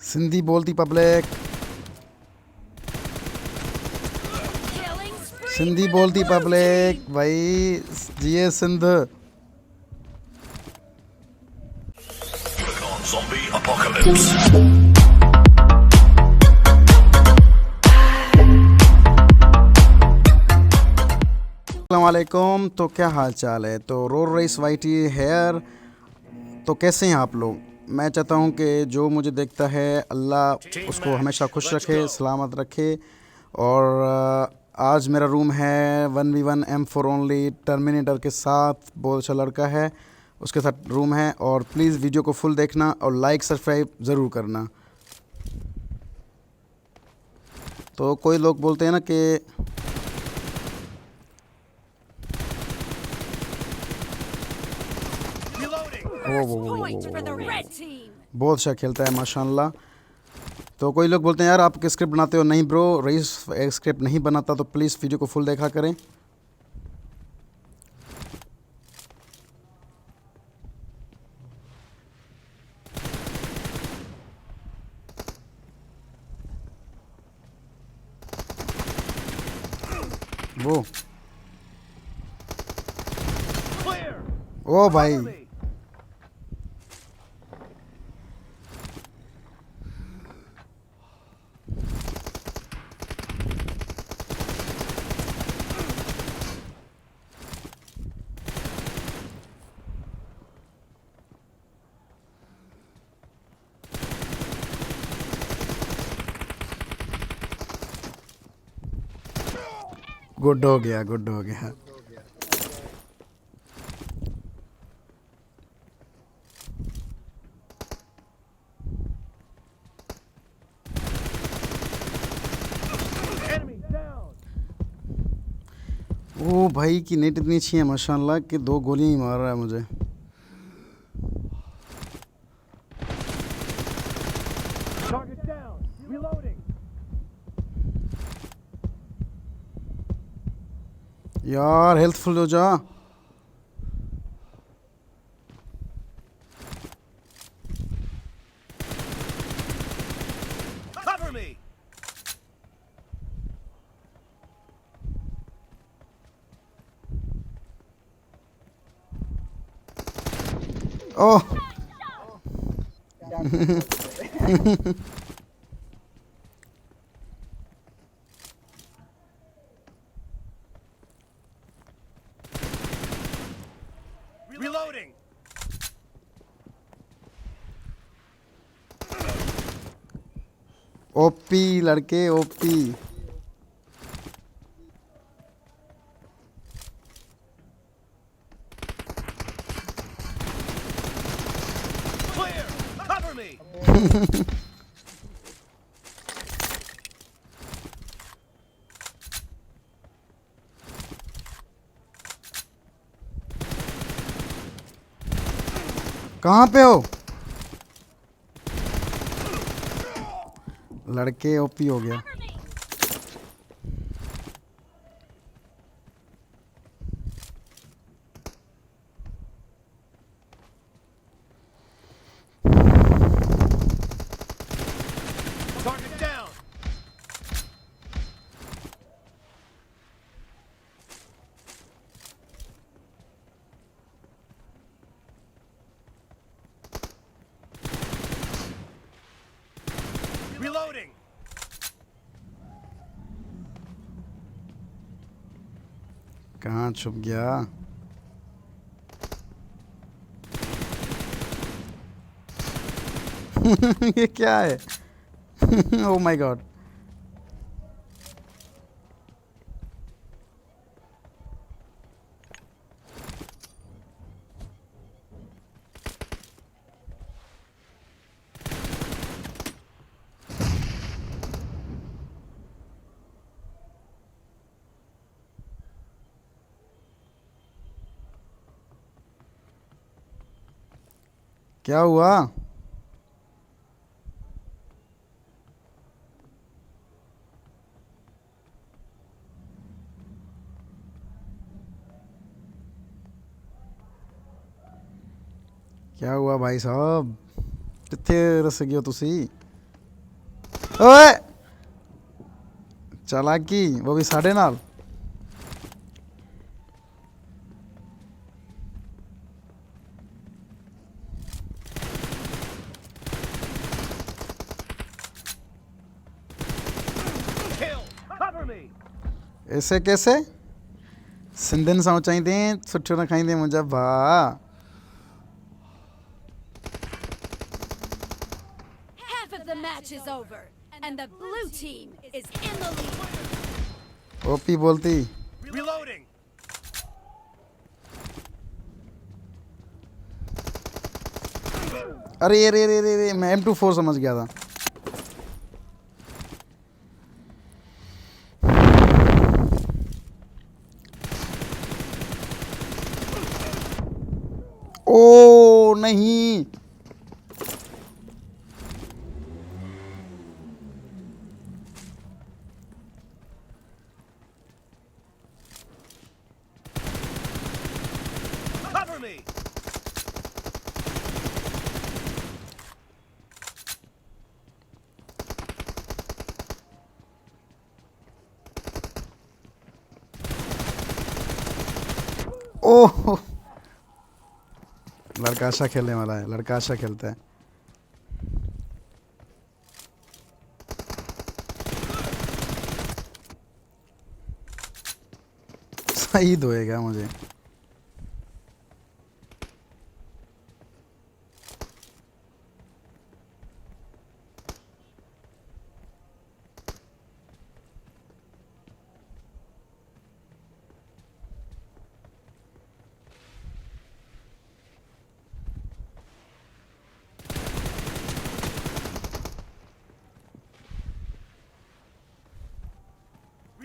सिंधी बोलती पब्लिक, सिंधी बोलती पब्लिक भाई, जिए सिंध। Zombie apocalypse. अस्सलाम वालेकुम। तो क्या हाल चाल है? तो रोड रेस वाइटी हेयर। तो कैसे हैं आप लोग? मैं चाहता हूं कि जो मुझे देखता है अल्लाह उसको हमेशा खुश रखे, सलामत रखे। और आज मेरा रूम है 1v1 M4 ओनली टर्मिनेटर के साथ, बहुत अच्छा लड़का है, उसके साथ रूम है। और प्लीज़ वीडियो को फुल देखना और लाइक सब्सक्राइब ज़रूर करना। तो कोई लोग बोलते हैं ना कि बहुत अच्छा खेलता है माशाल्लाह। तो कोई लोग बोलते हैं यार आप स्क्रिप्ट बनाते हो। नहीं ब्रो, रईस स्क्रिप्ट नहीं बनाता, तो प्लीज़ वीडियो को फुल देखा करें। वो ओ भाई, गुड हो गया, गुड हो गया। ओ भाई की नेट इतनी अच्छी है माशाल्लाह कि 2 गोलियां ही मार रहा है मुझे। यार हेल्थफुल हो जा। Cover me. ओह Reloading. ओपी लड़के, ओपी। Clear. Cover me. कहाँ पे हो लड़के? ओपी हो गया। Target down. Reloading. कहाँ छुप गया? ये क्या है? Oh my God. क्या हुआ? क्या हुआ भाई साहब? कितने रस गए हो तुसी? ओए चालाकी वो भी साढ़े नाल। Kill! Cover me! ऐसे कैसे सिंधियुनि सां चाहींदे सुठो न खाईंदे मुंहिंजा भाउ। Half of the match is over, and the blue team is in the lead. OP बोलती। Reloading! अरे अरे अरे अरे अरे, मैं M24 समझ गया था। ओ नहीं, Cover me! ओह लड़का अच्छा खेलने वाला है, लड़का अच्छा खेलता है। सही धोएगा मुझे।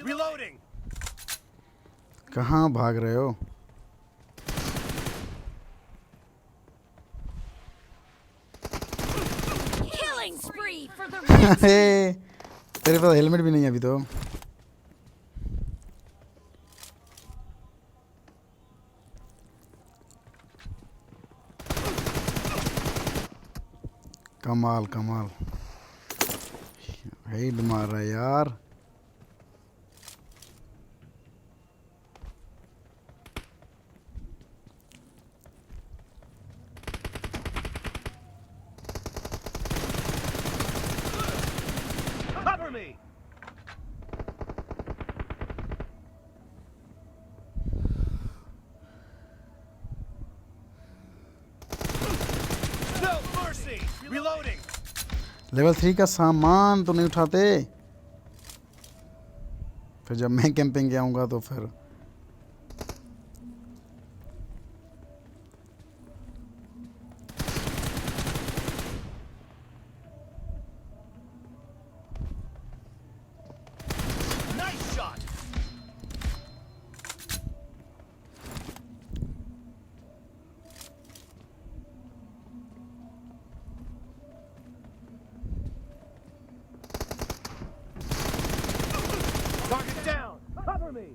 Reloading! कहाँ भाग रहे हो? Killing spree for the red team. अरे तेरे पास हेलमेट भी नहीं है अभी तो। कमाल कमाल, हेड मार रहा है यार। Cover me! No mercy! Reloading! Level 3 का सामान तो नहीं उठाते, फिर जब मैं कैंपिंग आऊँगा तो फिर Nice shot! Target down! Cover me!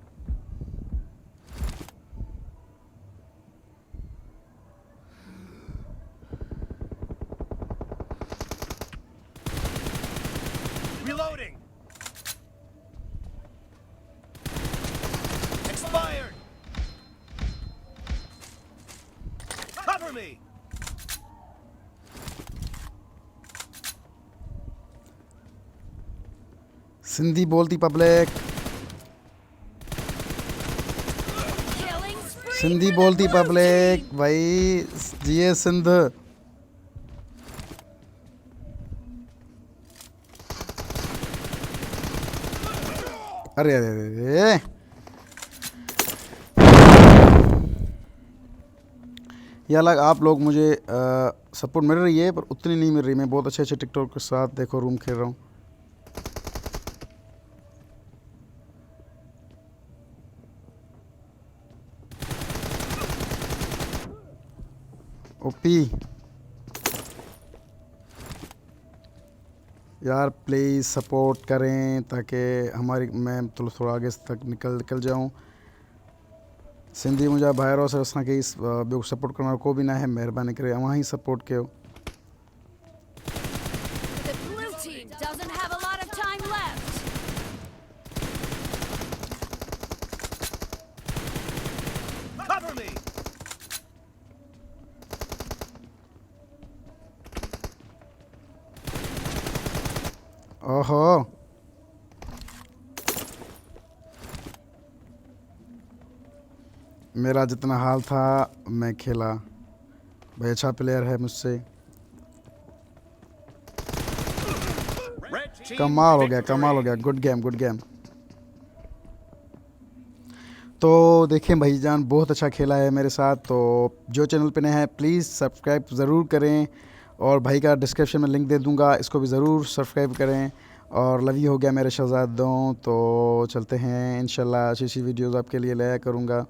Reloading! Expired! Cover me! Sindhi बोलती public, Killing spree Sindhi for बोलती the blue पब्लिक team. भाई, जिए सिंध। अरे अरे अरे अरे, ये अलग आप लोग मुझे सपोर्ट मिल रही है पर उतनी नहीं मिल रही। मैं बहुत अच्छे अच्छे टिकटॉक के साथ देखो रूम खेल रहा हूँ। ओपी यार प्लीज़ सपोर्ट करें ताकि हमारी मैं थोड़ा आगे तक निकल जाऊँ। सिंधी मुंहिंजा भाइरो असांखे ॿियो सपोर्ट करण वारो को बि न आहे, महिरबानी करे अव्हां ई सपोर्ट कयो। The blue team doesn't have a lot of time left. Cover me! ओहो, मेरा जितना हाल था मैं खेला। भाई अच्छा प्लेयर है मुझसे। कमाल हो गया, कमाल हो गया। Good game, good game. तो देखिए भाईजान बहुत अच्छा खेला है मेरे साथ। तो जो चैनल पे नए हैं प्लीज़ सब्सक्राइब ज़रूर करें, और भाई का डिस्क्रिप्शन में लिंक दे दूंगा, इसको भी ज़रूर सब्सक्राइब करें। और लव यू हो गया मेरे शहज़ादों। तो चलते हैं, इंशाल्लाह अच्छी अच्छी वीडियोज़ आपके लिए लाया करूँगा।